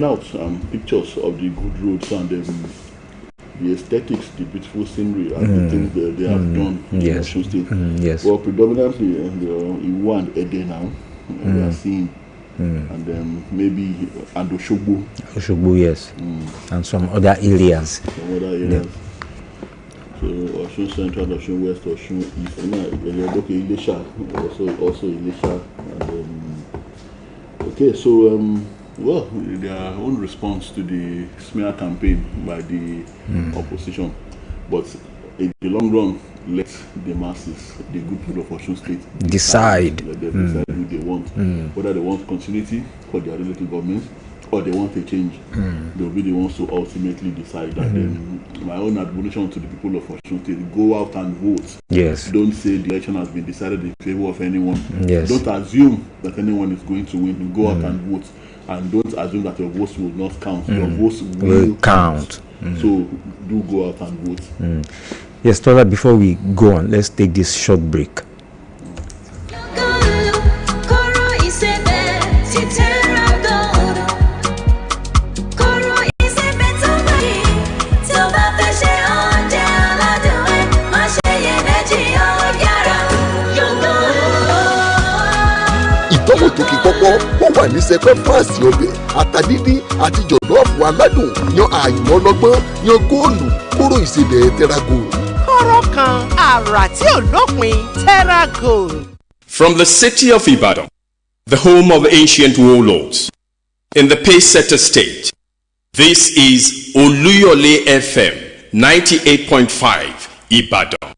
out pictures of the good roads and the aesthetics, the beautiful scenery, and the things that they have done in Osun State. Yes. Well, predominantly Iwo and Ede now, we are seeing. And then maybe and Oshogbo. Oshogbo, yes. And some other areas. So Osun Central, Osun West, Osun East, Ilesha, also Ilesha. And, okay, so well, their own response to the smear campaign by the opposition, but in the long run, let the masses, the good people of Osun State, decide. Let them decide who they want, whether they want continuity for their relative governments or they want a change. They'll be the ones to ultimately decide that. My own admonition to the people of Osun State: go out and vote. Yes. Don't say the election has been decided in favor of anyone. Yes. Don't assume that anyone is going to win. Go out and vote. And don't assume that your votes will not count. Your votes will count. So do go out and vote. Yes, Tola, before we go on, let's take this short break. Ìtọ́wò tó kí kọ́kọ́ ó wà ní sẹpẹ́ fáàsì ọbẹ̀ àtàdídí àti jọ̀lọ́ọ̀fù aládùn yan ààyò ọlọ́gbọ́n yan góòlù kóró ìsebẹ̀ Terragold. Kóró kan àrà tí ò lópin Terragold. From the city of Ibadan, the home of ancient warlords, in the Pacesetter state, this is Oluyole FM 98.5 Ibadan.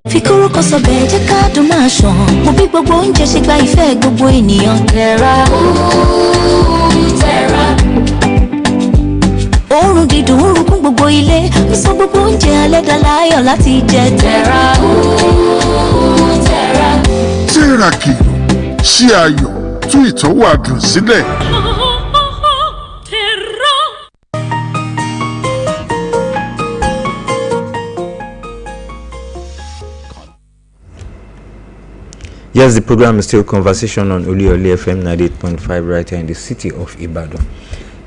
Fi kóró kan sọbẹ̀ jẹ́ ká dùn máa ṣàn. Mo bí gbogbo oúnjẹ ṣe gba ìfẹ́ gbogbo ènìyàn. Terra. Òórùn dídùn ń rúkún gbogbo ilé. Ó sọ gbogbo oúnjẹ alẹ́ dá láyọ̀ láti jẹ. Terra. Terra kìlọ̀ ṣí ayọ̀ tú ìtọ́wò àdùn sílẹ̀. Yes, the program is still Conversation on Oluyole FM 98.5 right here in the city of Ibadan.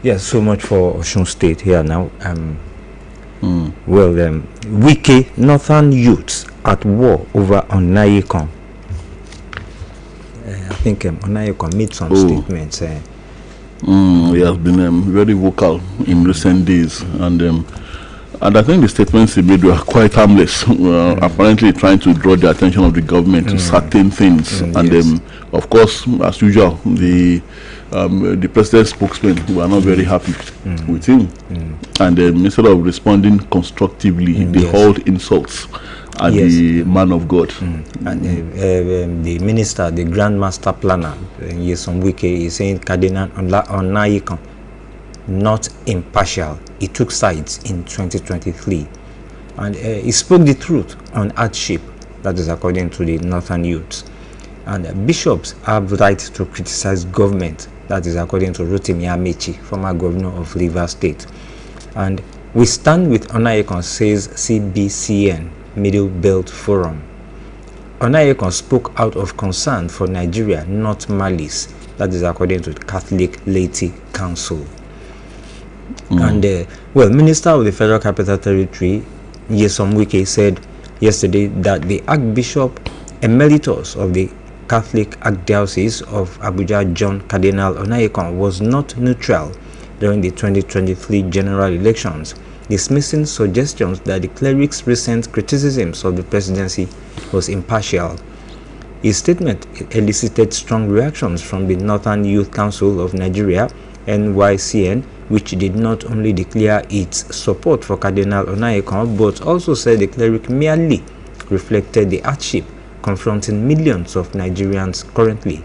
Yes, so much for Osun State here now. Well, Wike Northern youths at war over Onayekon. I think Onayekon made some statements. He has been very vocal in recent days, and I think the statements he made were quite harmless, apparently trying to draw the attention of the government to certain things. And of course, as usual, the president's spokesmen were not very happy with him. And instead of responding constructively, they hurled insults at the man of God. And the minister, the Grand Master Planner, Nyesom Wike, is saying Cardinal Onayekon not impartial. He took sides in 2023, and he spoke the truth on hardship. That is according to the Northern youths. And bishops have right to criticize government. That is according to Rotimi Amechi, former governor of Rivers State. And we stand with Onayekon, says CBCN Middle Belt Forum. Onayekon spoke out of concern for Nigeria, not malice. That is according to the Catholic Laity Council. And well, Minister of the Federal Capital Territory, Nyesom Wike, said yesterday that the Archbishop Emeritus of the Catholic Archdiocese of Abuja, John Cardinal Onayekon, was not neutral during the 2023 general elections, dismissing suggestions that the cleric's recent criticisms of the presidency was impartial. His statement elicited strong reactions from the Northern Youth Council of Nigeria, NYCN, which did not only declare its support for Cardinal Onayekon, but also said the cleric merely reflected the hardship confronting millions of Nigerians currently.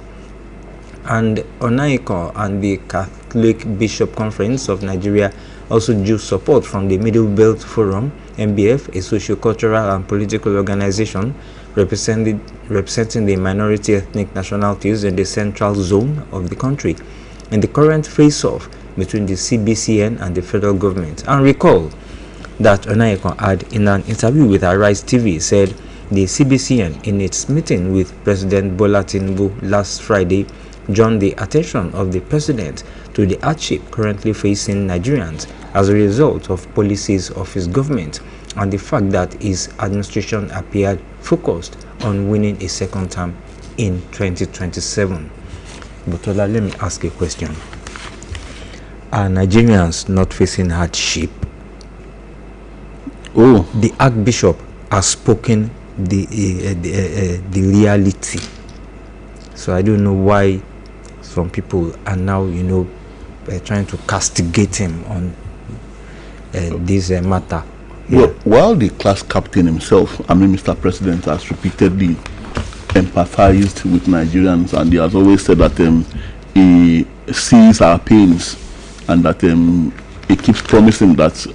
And Onayekon and the Catholic Bishop Conference of Nigeria also drew support from the Middle Belt Forum, MBF, a socio-cultural and political organization representing the minority ethnic nationalities in the central zone of the country, in the current face-off between the CBCN and the federal government. And recall that Onayekon had, in an interview with Arise TV, said The CBCN, in its meeting with President Bola Tinubu last Friday, drawn the attention of the president to the hardship currently facing Nigerians as a result of policies of his government and the fact that his administration appeared focused on winning a second term in 2027. But let me ask a question. Are Nigerians not facing hardship? Oh, the Archbishop has spoken the reality. So I don't know why some people are now, trying to castigate him on this matter. Well, while the class captain himself, Mr. President, has repeatedly empathized with Nigerians, and he has always said that he sees our pains, and that he keeps promising that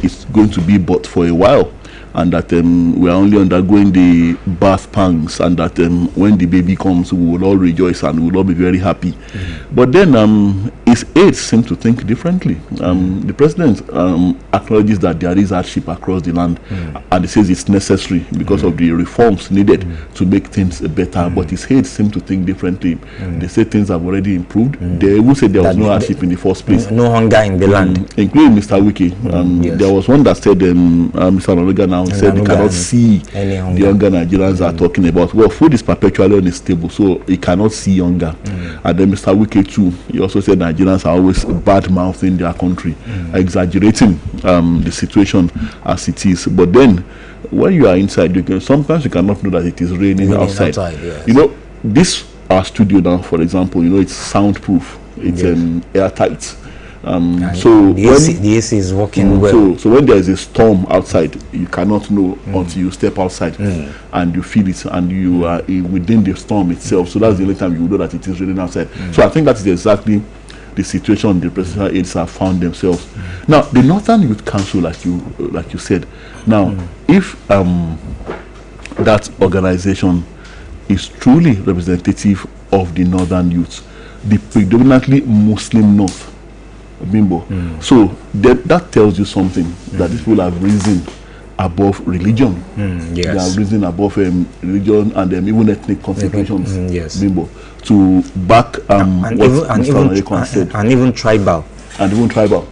it's going to be but for a while, and that we are only undergoing the birth pangs, and that when the baby comes, we will all rejoice and we will all be very happy. But then his aides seem to think differently. The president acknowledges that there is hardship across the land, and he says it's necessary because of the reforms needed to make things better. But his aides seem to think differently. They say things have already improved. They will say there was no hardship in the first place. No hunger in the land. Including Mr. Wiki. Yes. There was one that said, Mr. Naloga now said he cannot see the hunger Nigerians are talking about. Well, food is perpetually on his table, so he cannot see hunger. And then Mr. Wiki too, he also said Nigerians are always bad-mouthing their country, exaggerating the situation as it is. But then, when you are inside, sometimes you cannot know that it is raining outside. Yes. This our studio now, for example, it's soundproof, it's airtight. So the AC is working well. So when there is a storm outside, you cannot know until you step outside and you feel it, and you are within the storm itself. So that's the only time you know that it is raining outside. So I think that is exactly the situation the presidential aides have found themselves. Now, the Northern Youth Council, like you said, now if that organization is truly representative of the Northern youth, the predominantly Muslim North, Bimbo. So that tells you something, that these people have risen above religion. Yes. They have risen above religion and even ethnic considerations. Yes. Bimbo. To back and even tribal. And even tribal.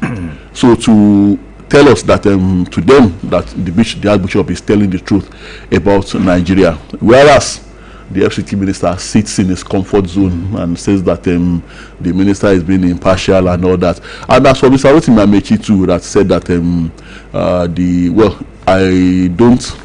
So to tell us that to them that the Archbishop is telling the truth about Nigeria, whereas the FCT minister sits in his comfort zone and says that the minister is being impartial and all that. And as for Mr. Rotimi Amechi too, that said that I don't,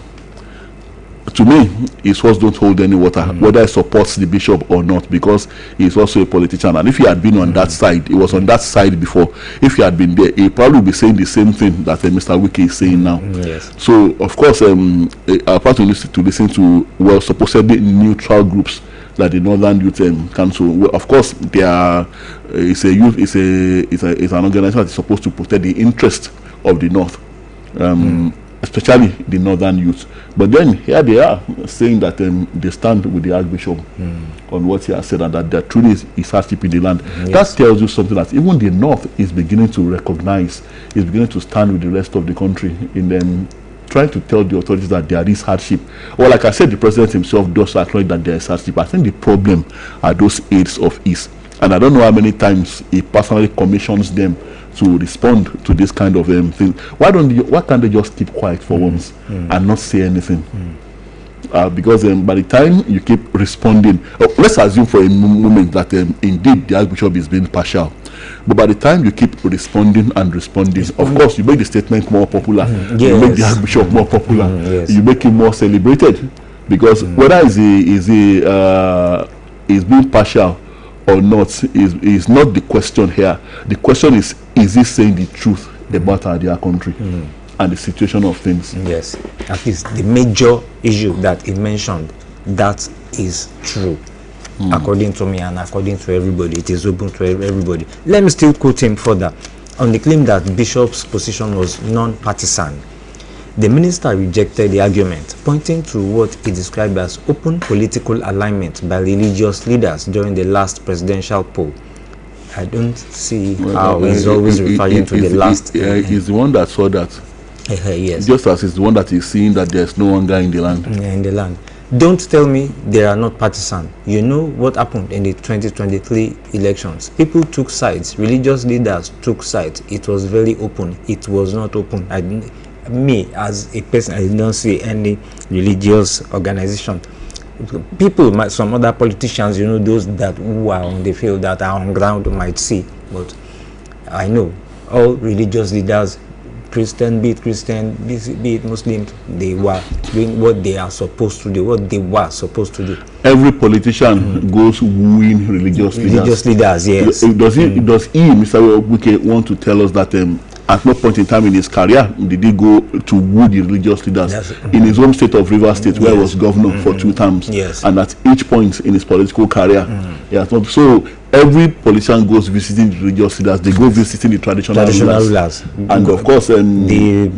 to me, his words don't hold any water, whether he supports the bishop or not, because he is also a politician. And if he had been on that side, he was on that side before. If he had been there, he probably be saying the same thing that Mr. Wiki is saying now. Yes. So, of course, I'll probably to listen to supposedly neutral groups like the Northern Youth Council. Well, of course, they are. It's an organization that is supposed to protect the interest of the North. Especially the Northern youth. But then here they are saying that they stand with the Archbishop on what he has said, and that there truly is hardship in the land. That tells you something, that even the North is beginning to recognize, is beginning to stand with the rest of the country in trying to tell the authorities that there is hardship. Well, like I said, the president himself does acknowledge that there is hardship. I think the problem are those aides of his. And I don't know how many times he personally commissions them to respond to this kind of thing. Why can't they just keep quiet for once and not say anything? Because by the time you keep responding, let's assume for a moment that indeed the Archbishop is being partial. But by the time you keep responding, of course you make the statement more popular. You make the Archbishop more popular. You make him more celebrated. Because whether is being partial or not is not the question here. The question is he saying the truth about our country and the situation of things? Yes, at least the major issue that he mentioned, that is true. According to me and according to everybody, it is open to everybody. Let me still quote him further on the claim that Bishop's position was non-partisan. The minister rejected the argument, pointing to what he described as open political alignment by religious leaders during the last presidential poll. I don't see how he's always referring to the last. He's the one that saw that. Yes. Just as it's the one that is seeing that there's no hunger in the land. In the land. Don't tell me they are not partisan. You know what happened in the 2023 elections? People took sides. Religious leaders took sides. It was very open. It was not open. Me as a person, I don't see any religious organization. People, some other politicians, you know, those that who are on the field, that are on ground, might see. But I know all religious leaders, Christian, be it Muslim, they were doing what they are supposed to do, what they were supposed to do. Every politician goes wooing religious leaders. Yes. Does he, Mr. Wike, want to tell us that at no point in time in his career did he go to woo the religious leaders in his home state of Rivers State, where he was governor for 2 terms? Yes. And at each point in his political career, he has not. So every politician goes visiting the religious leaders. They go visiting the traditional rulers. And of course, you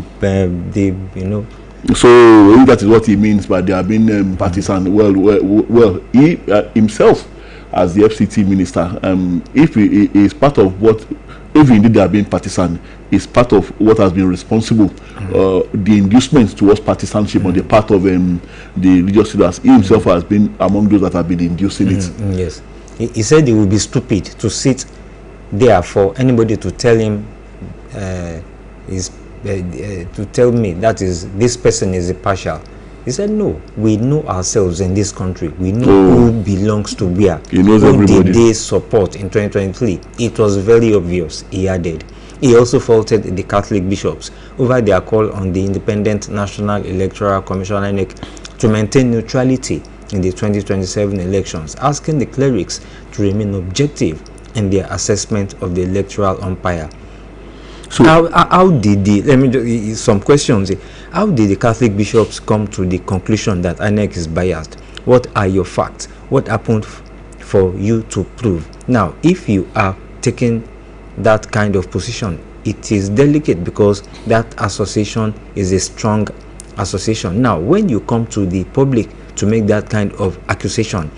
know. So that is what he means by they have been partisan. Well, he himself, as the FCT minister, if he is part of what, if indeed they have been partisan, is part of what has been responsible, the inducement towards partisanship on the part of the religious leaders. He himself has been among those that have been inducing it. Yes. He said it would be stupid to sit there for anybody to tell him, to tell me that is this person is impartial. He said, no, we know ourselves in this country. We know who belongs to where. He knows who everybody. Did they support in 2023? It was very obvious, he added. He also faulted the Catholic bishops over their call on the Independent National Electoral Commission (INEC) to maintain neutrality in the 2027 elections, asking the clerics to remain objective in their assessment of the electoral umpire. So how did some questions? How did the Catholic bishops come to the conclusion that INEC is biased? What are your facts? What happened for you to prove? Now, if you are taking that kind of position, it is delicate because that association is a strong association. Now, when you come to the public to make that kind of accusation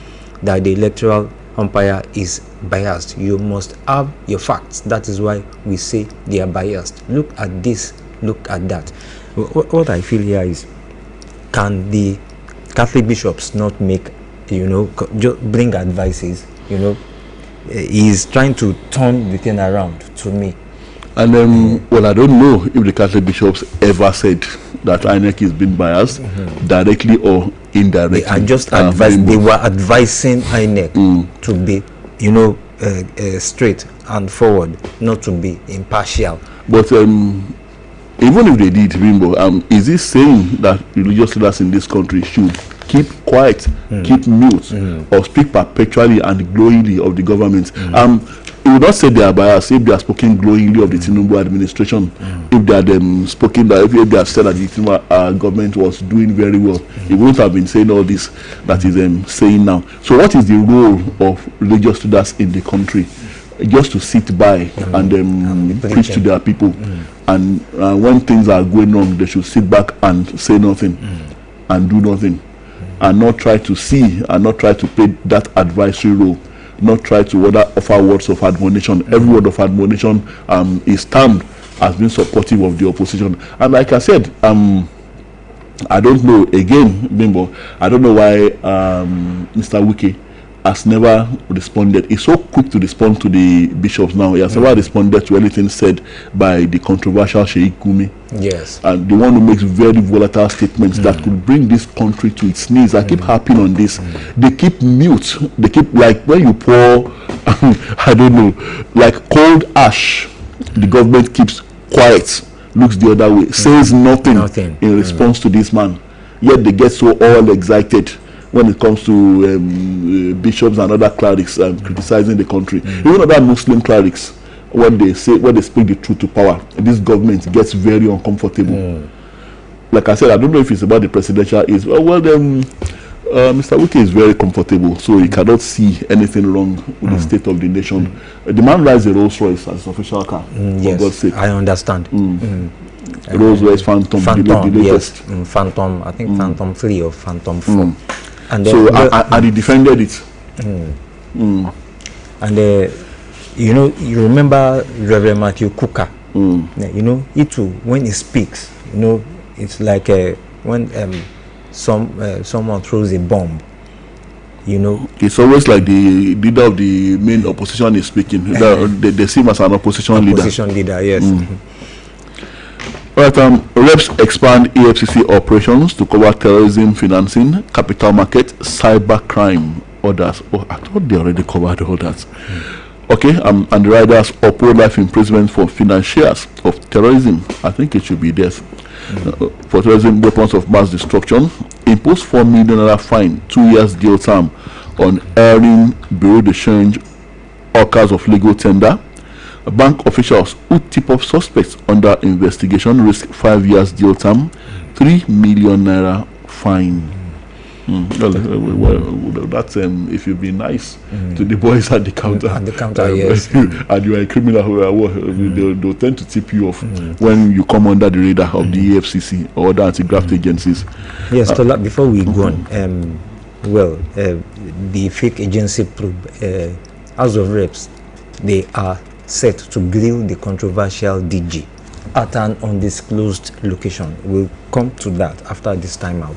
that the electoral umpire is biased, you must have your facts. That is why we say they are biased. Look at this, look at that. What I feel here is, can the Catholic bishops not make, just bring advices? He is trying to turn the thing around to me. And well, I don't know if the Catholic bishops ever said that INEC is being biased, directly or indirectly. They are just they were advising INEC to be, straight and forward, not to be impartial. But even if they did, Bimbo, is this saying that religious leaders in this country should keep quiet, keep mute, or speak perpetually and glowingly of the government? It would not say they are biased if they are speaking glowingly of the Tinubu administration. If they had spoken that, if they had said that the Tinubu government was doing very well, he wouldn't have been saying all this that he's saying now. So what is the role of religious leaders in the country? Just to sit by and preach to their people, and when things are going wrong, they should sit back and say nothing and do nothing, and not try to see and not try to play that advisory role, not try to offer words of admonition. Every word of admonition is termed as being supportive of the opposition. And like I said, I don't know, again, Bimbo, I don't know why Mr. Wike has never responded. He's so quick to respond to the bishops now. He has never responded to anything said by the controversial Sheikh Gumi. Yes. And the one who makes very volatile statements that could bring this country to its knees. I keep harping on this. They keep mute. They keep, like when you pour, I don't know, like cold ash, the government keeps quiet, looks the other way, says nothing in response to this man. Yet they get so all excited when it comes to bishops and other clerics criticizing the country. Even other Muslim clerics, when they speak the truth to power, this government gets very uncomfortable. Like I said, I don't know if it's about the presidential age. Mr. Wike is very comfortable, so he cannot see anything wrong with the state of the nation. The man rides a Rolls Royce as his official car. Yes, for God's sake. I understand. Rolls Royce Phantom, the latest. Yes, Phantom. I think Phantom 3 or Phantom 4. And so and he defended it. And you remember Reverend Matthew Kuka. He too, when he speaks, it's like when someone throws a bomb. It's always like the leader of the main opposition is speaking. They see him as an opposition leader. Yes. All right, reps expand EFCC operations to cover terrorism financing, capital market, cyber crime, others. Oh, I thought they already covered all that. Okay, and the riders uphold life imprisonment for financiers of terrorism. I think it should be death. For terrorism, weapons of mass destruction, impose 4 million naira fine, 2 years jail term on airing bureau de change, workers of legal tender. Bank officials who tip off suspects under investigation risk 5 years jail term, 3 million naira fine. Well, that's if you be nice to the boys at the counter. Yes. And you are a criminal, they'll tend to tip you off when you come under the radar of the EFCC or other anti-graft agencies. Yes, before we go on, the fake agency probe, House of Reps, they are set to grill the controversial DG at an undisclosed location. We'll come to that after this time out.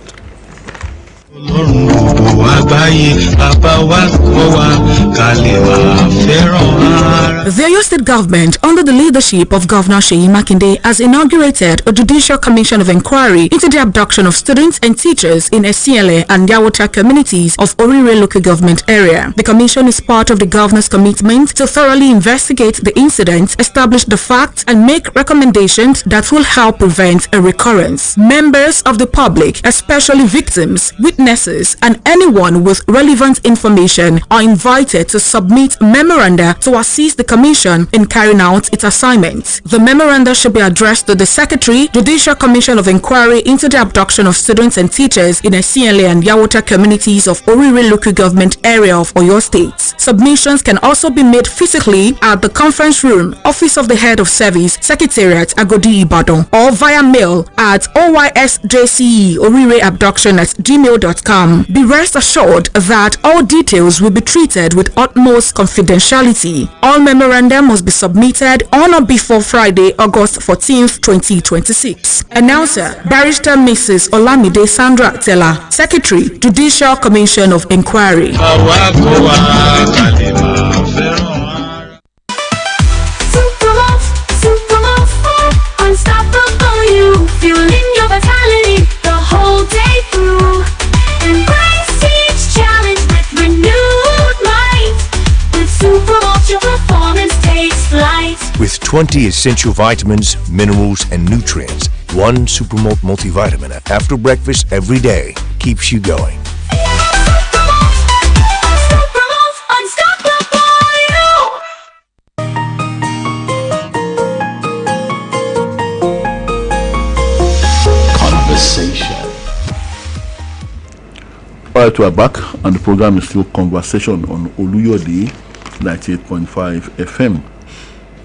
The Oyo State government, under the leadership of Governor Seyi Makinde, has inaugurated a judicial commission of inquiry into the abduction of students and teachers in Esiele and Yawota communities of Orire local government area. The commission is part of the governor's commitment to thoroughly investigate the incident, establish the facts, and make recommendations that will help prevent a recurrence. Members of the public, especially victims, witnesses, and anyone with relevant information are invited to submit memoranda to assist the Commission in carrying out its assignments. The memoranda should be addressed to the Secretary, Judicial Commission of Inquiry into the abduction of students and teachers in Esiele and Yawota communities of Orire local government area of Oyo State. Submissions can also be made physically at the conference room, Office of the Head of Service, Secretariat, Agodi Ibadan, or via mail at oySJCE@gmail.com. Be rest assured that all details will be treated with utmost confidentiality. All memoranda must be submitted on or before Friday, August 14th, 2026. Announcer, Barrister Mrs. Olamide Sandra Tella, Secretary, Judicial Commission of Inquiry. Unstoppable you, fueling your vitality the whole day through. Embrace each challenge with renewed might. With Supermalt, your performance takes flight. With 20 essential vitamins, minerals, and nutrients, one Supermalt multivitamin after breakfast every day keeps you going. Supermalt, unstoppable you. Conversation. Alright, we are back, and the program is still Conversation on Oluyole 98.5 FM.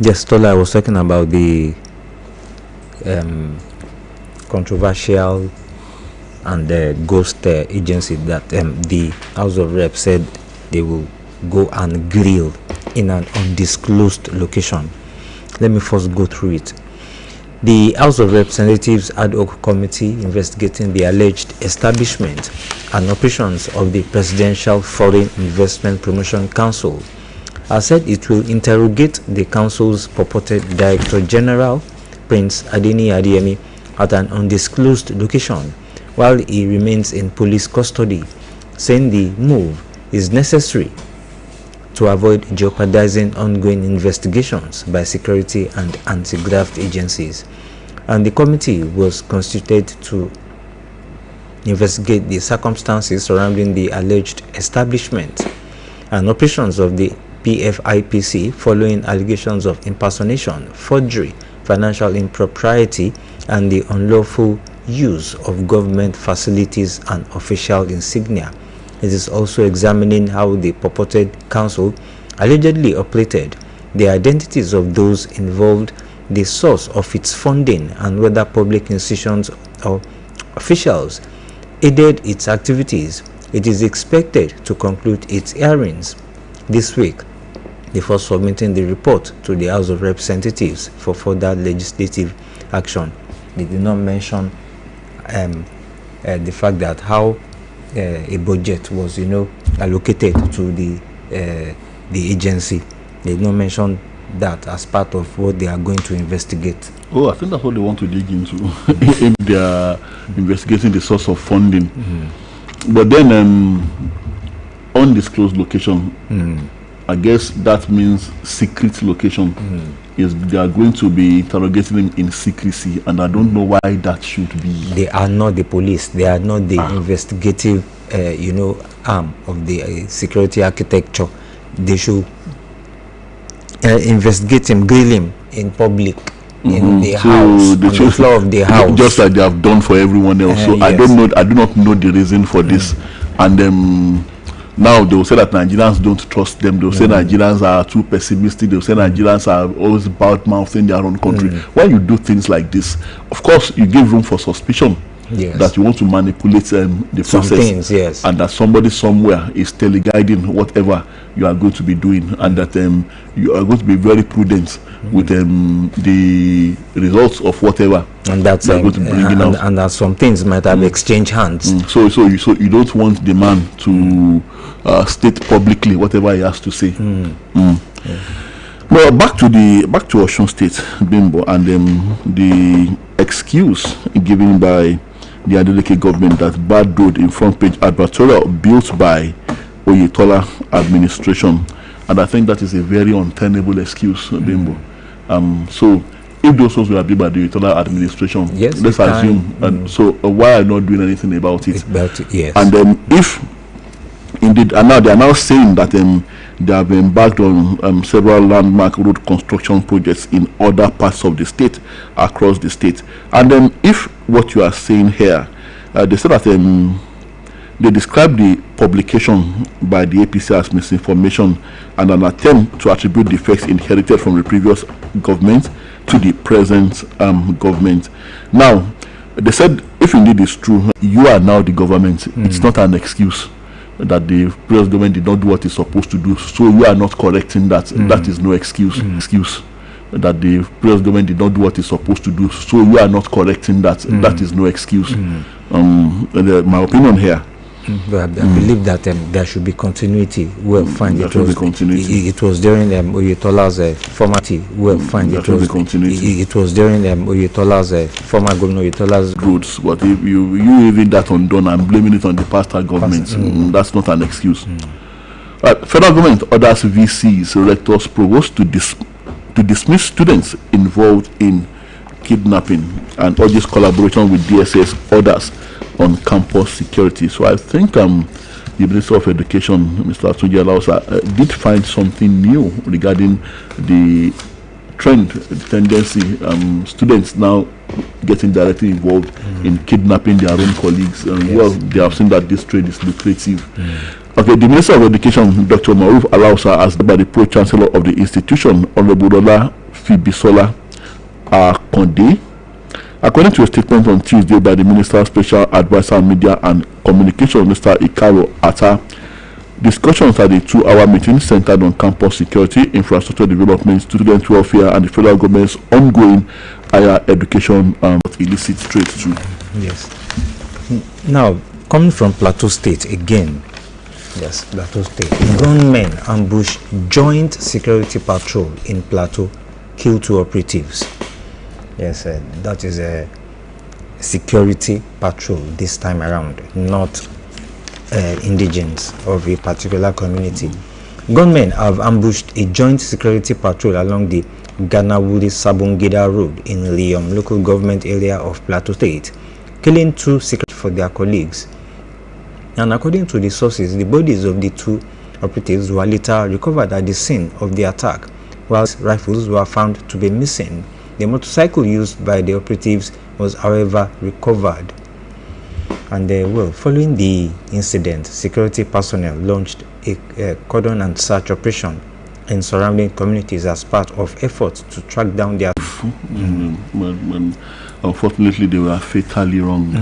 Yes, Tola, I was talking about the controversial and ghost agency that the House of Reps said they will go and grill in an undisclosed location. Let me first go through it. The House of Representatives Ad Hoc Committee investigating the alleged establishment and operations of the Presidential Foreign Investment Promotion Council has said it will interrogate the council's purported Director General, Prince Adeni Adeyemi, at an undisclosed location while he remains in police custody, saying the move is necessary to avoid jeopardizing ongoing investigations by security and anti-graft agencies. And the committee was constituted to investigate the circumstances surrounding the alleged establishment and operations of the PFIPC following allegations of impersonation, forgery, financial impropriety, and the unlawful use of government facilities and official insignia. It is also examining how the purported council allegedly operated, the identities of those involved, the source of its funding, and whether public institutions or officials aided its activities. It is expected to conclude its hearings this week before submitting the report to the House of Representatives for further legislative action. They did not mention the fact that how a budget was, allocated to the agency. They did not mention that as part of what they are going to investigate. Oh, I think that's what they want to dig into if they are investigating the source of funding. But then undisclosed location, I guess that means secret location. Is they are going to be interrogating him in secrecy, and I don't know why that should be. They are not the police. They are not the investigative arm of the security architecture. They should investigate him, grill him in public, in the house, on the floor of the house, just like they have done for everyone else. So I don't know. I do not know the reason for this, and now they will say that Nigerians don't trust them. They will say Nigerians are too pessimistic. They will say Nigerians are always bad mouthing their own country. When you do things like this, of course, you give room for suspicion. That you want to manipulate the process, and that somebody somewhere is teleguiding whatever you are going to be doing, and that you are going to be very prudent with the results of whatever, and that's going to bring out. And that some things might have exchanged hands. So you don't want the man to state publicly whatever he has to say. Well, back to Osun State, Bimbo, and the excuse given by the Adeleke government that bad road in front page advertorial built by Oyetola administration, and I think that is a very untenable excuse, Bimbo. So if those roads were built by the Oyetola administration, let's assume, so why are not doing anything about it? And then if indeed, and now they are now saying that they have embarked on several landmark road construction projects in other parts of the state, across the state. And then if what you are saying here, they said that they describe the publication by the APC as misinformation and an attempt to attribute defects inherited from the previous government to the present government. Now, they said if indeed it's true, you are now the government. It's not an excuse that the previous government did not do what it's supposed to do, so you are not correcting that. That is no excuse. Excuse that the previous government did not do what it's supposed to do, so you are not correcting that. That is no excuse. My opinion here. But I believe that there should be continuity. We'll find it was during Oyetola's formative. We'll find it was during Oyetola's former governor Oyetola's roads. But if you even that undone and blaming it on the past government, that's not an excuse. Federal government orders VCs, rectors, provosts to dismiss students involved in kidnapping and urges collaboration with DSS orders on campus security. So I think the Minister of Education, Mr. Atunji Alausa, did find something new regarding the trend, the tendency, students now getting directly involved in kidnapping their own colleagues. Well, they have seen that this trade is lucrative. Okay, the Minister of Education, Dr. Maruf Alausa, asked by the Pro-Chancellor of the institution, Honorable Ola Fibisola Konde. According to a statement on Tuesday by the Minister's Special Advisor on Media and Communication, Mr. Ikaro Atta, discussions at the 2-hour meeting centered on campus security, infrastructure development, student welfare, and the federal government's ongoing higher education illicit trade too. Yes. Now, coming from Plateau State again, Plateau State, gunmen ambush joint security patrol in Plateau, kill 2 operatives. Yes, that is a security patrol this time around, not indigents of a particular community. Gunmen have ambushed a joint security patrol along the Ganawuri-Sabongida Road in Liam local government area of Plateau State, killing 2 security for their colleagues. And according to the sources, the bodies of the 2 operatives were later recovered at the scene of the attack, whilst rifles were found to be missing. The motorcycle used by the operatives was, however, recovered. And following the incident, security personnel launched a cordon and search operation in surrounding communities as part of efforts to track down their. Unfortunately, they were fatally wrong.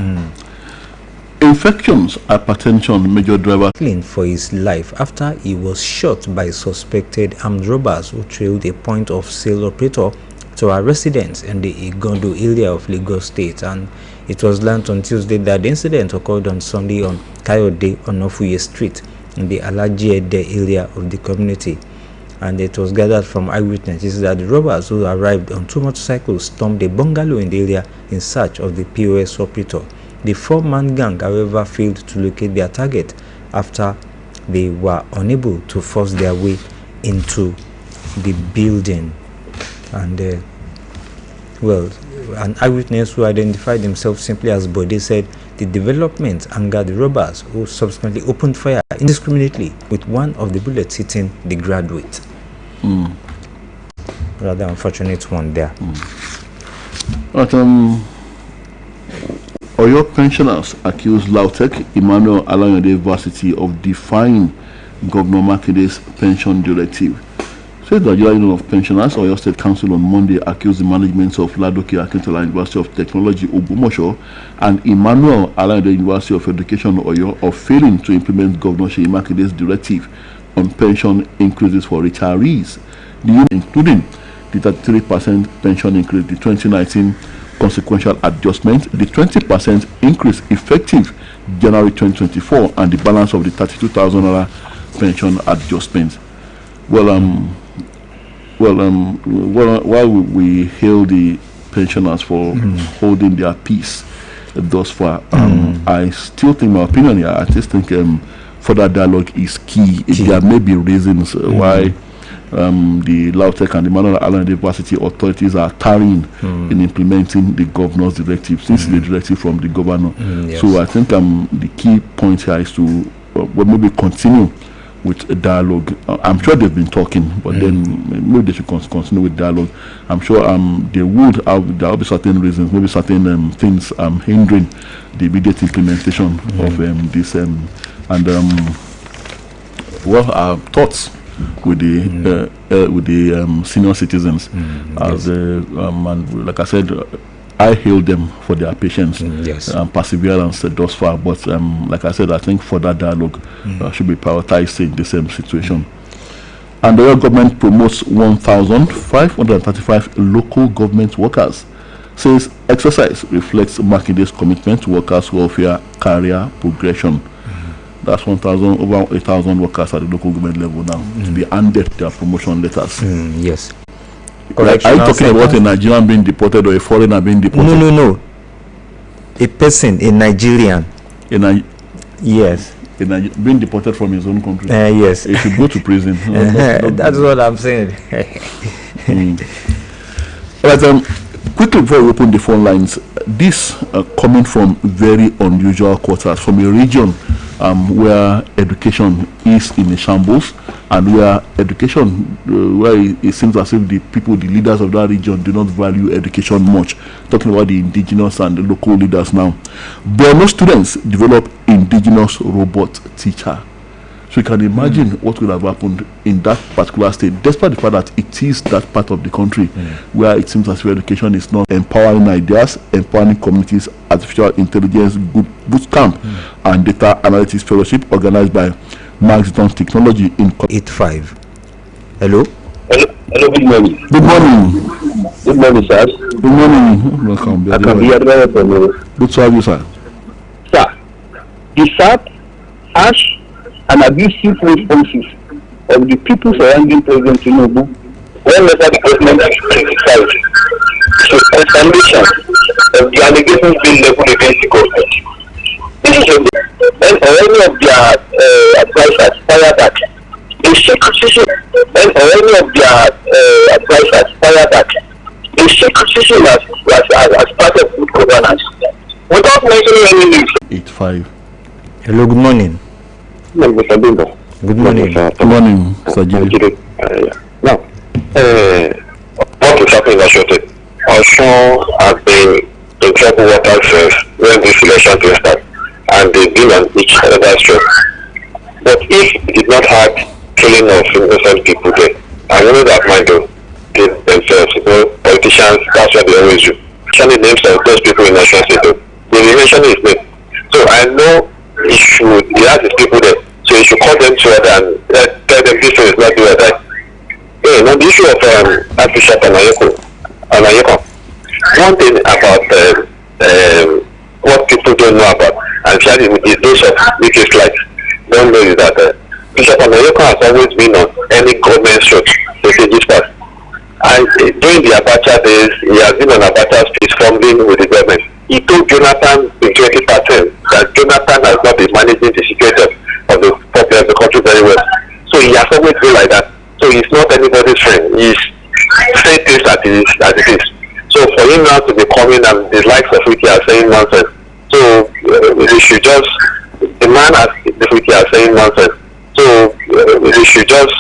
Infections, hypertension, major driver fleeing for his life after he was shot by suspected armed robbers who trailed a point of sale operator to our residents in the Igondo area of Lagos State, and it was learned on Tuesday that the incident occurred on Sunday on Kayode Onofuye Street in the Alajiede area of the community. And it was gathered from eyewitnesses that the robbers who arrived on 2 motorcycles stormed a bungalow in the area in search of the POS operator. The 4-man gang, however, failed to locate their target after they were unable to force their way into the building. And an eyewitness who identified himself simply as Bode said the development angered the robbers, who subsequently opened fire indiscriminately, with one of the bullets hitting the graduate. Rather unfortunate one there. But Oyo pensioners accused Lautech Emmanuel Alayande University of defying Governor Makinde's pension directive. Said the Nigerian Union of Pensioners, Oyo State Council, on Monday accused the management of Ladoke Akintola University of Technology Ogbomoso and Emmanuel Alayande University of Education Oyo of failing to implement Governor Seyi Makinde's directive on pension increases for retirees, the union including the 33% pension increase, the 2019 consequential adjustment, the 20% increase effective January 2024, and the balance of the 32,000 naira pension adjustment. While we hail the pensioners for holding their peace thus far, I still think, my opinion here, I just think further dialogue is key. There may be reasons why the Lautech and the Emmanuel Alayande University authorities are tarrying in implementing the governor's directive, since the directive from the governor. Yes. So I think the key point here is to maybe continue with a dialogue. I'm sure they've been talking, but then maybe they should continue with dialogue. I'm sure there will be certain reasons, maybe certain things hindering the immediate implementation of this. Our thoughts with the senior citizens, as and like I said, I hail them for their patience and perseverance thus far. But like I said, I think further dialogue should be prioritized in the same situation. And the government promotes 1,535 local government workers. Says exercise reflects Makinde's commitment to workers' welfare, career progression. That's over 8,000 workers at the local government level now to be handed their promotion letters. Yes. Like, are you talking about a Nigerian being deported or a foreigner being deported? No. A person, a Nigerian. Yes. Being deported from his own country. Yes. He should go to prison. That's what I'm saying. Right, quickly before we open the phone lines, this coming from very unusual quarters, from a region where education is in a shambles, and where education, where it seems as if the leaders of that region do not value education much. Talking about the indigenous and the local leaders now. Borno students develop indigenous robot teacher. So you can imagine what would have happened in that particular state, despite the fact that it is that part of the country where it seems as if education is not empowering ideas, empowering communities. Artificial intelligence boot camp and data analytics fellowship organized by Maxton Technology in 85. Hello, good morning. Good morning. Good morning, sir. Good morning. Welcome. I can hear very well. Good to have you, sir. Sir, the SAP has an abusive responses of the people surrounding President Tinubu whenever the government is criticized. So, explanation of the allegations being leveled against the government. This is when any of their advisors fire back. They shake criticism when any of their advisors fire back. They shake criticism as part of good governance. Without mentioning any names. 85. Hello, good morning. Good morning. Good morning. Good morning, Sir Jiri. Now, what is happening is that Osun have been in trouble water since when this election to start, and they've been on each other's show. But if it did not have killing of innocent people there, I know that might do themselves, politicians, that's what they always do. Mention the names of those people in Nation State. They mention his name. So I know he has his people there. So you should call them together and tell them this is not doing that. On the issue of artificial Tanayeko, One thing about what people don't know about, and sharing with those of British like don't know is that Bishop Anayeko has always been on any government show to say this part. And during the Abacha days, he has been on Abacha streets fumbling with the government. He told Jonathan in 2013 that Jonathan has not been managing the security of the population of the country very well. So he has always been like that. So he's not anybody's friend. He's saying things as it is. So for him now to be coming and the likes of Wiki are saying nonsense. So we should just, the man is saying nonsense. So we should just,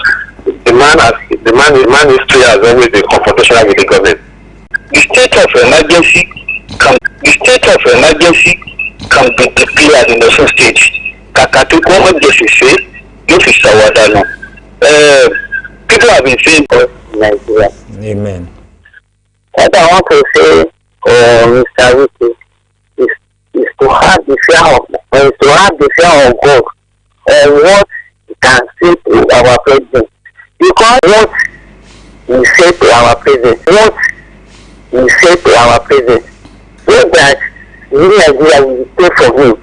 the man history has always been confrontational with the government. The state of emergency can be declared in the first stage. Kakati government just say, this is Sawadano. People have been saying Nigeria. Amen. What I want to say, Mr. Wiki, is to have the fear of God on what he can say to our president. Because what he said to our president, so that Nigeria will pay for him.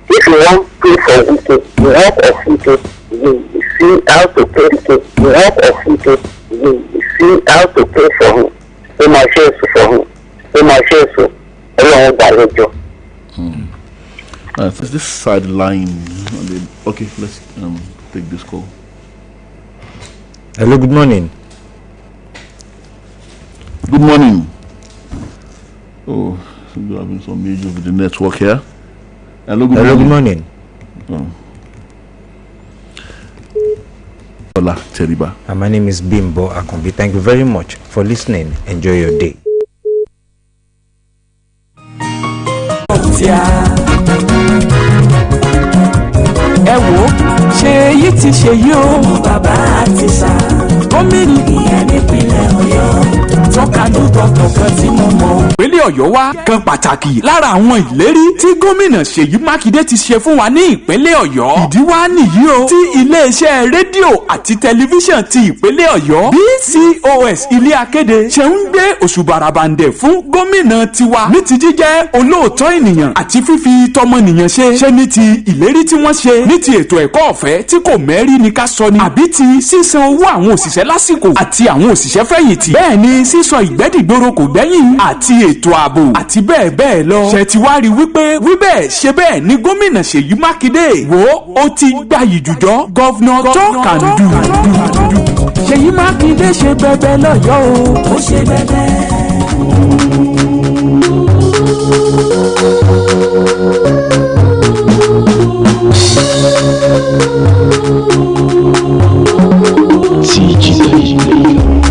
If you want to pay for Wiki, you work of Wiki, you see how to pay Wiki, you work of Wiki, you see how to pay for him. Ó máa ṣe èso for him. Ó máa ṣe èso. Ọlọ́run gbàlejò. There's this sideline. Okay, let's take this call. Hello, good morning. Good morning. Oh, we're having some issues with the network here. Hello, good morning. Hola, Teriba. And my name is Bimbo Akombi. Thank you very much for listening. Enjoy your day. Ẹ wò ṣe yìí ti ṣe yìí o bàbá àti sá gómìnà ìyẹn nípínlẹ̀ Ọ̀yọ́ tọ́kadù tọkàn kan tí mo mọ̀. ìpínlẹ̀ Ọ̀yọ́ wá kan pàtàkì lára àwọn ìlérí tí gómìnà Ṣèyí Mákindé ti ṣe fún wa ní ìpínlẹ̀ Ọ̀yọ́. ìdí wá nìyí o tí iléeṣẹ́ rédíò àti tẹlifíṣàn ti ìpínlẹ̀ Ọ̀yọ́ BCOS ilé akéde ṣe ń gbé òṣùbàràbàǹdẹ̀ fún gómìnà tiwa ní ti jíjẹ́ olóòótọ́ ènìyàn àti fífi tọmọnìyàn ṣe ní ti ìlérí tí wọ́n ṣe ní ti ètò ẹ̀kọ́ ọ̀fẹ́ tí kò mẹ́rí ni ká sọ ni àbí ti sísan owó àwọn òṣìṣẹ́ lásìkò àti àwọn òṣìṣẹ́ fẹ̀yìntì bẹ́ẹ̀ ni sísọ ìgbẹ́dìgboro kò gbẹ́yìn àti ètò ààbò àti bẹ́ẹ̀ bẹ́ẹ̀ lọ. ṣe ti wá rí wípé wí bẹ́ẹ̀ ṣe bẹ́ẹ̀ ni gómìnà Ṣèyí Mákindé ó ti gbayì jùjọ gọ́vnọ̀ talk and do. Ṣèyí Mákindé ṣe bẹ́bẹ́ lọ́yọ́ o ó ṣe bẹ́bẹ́. CG.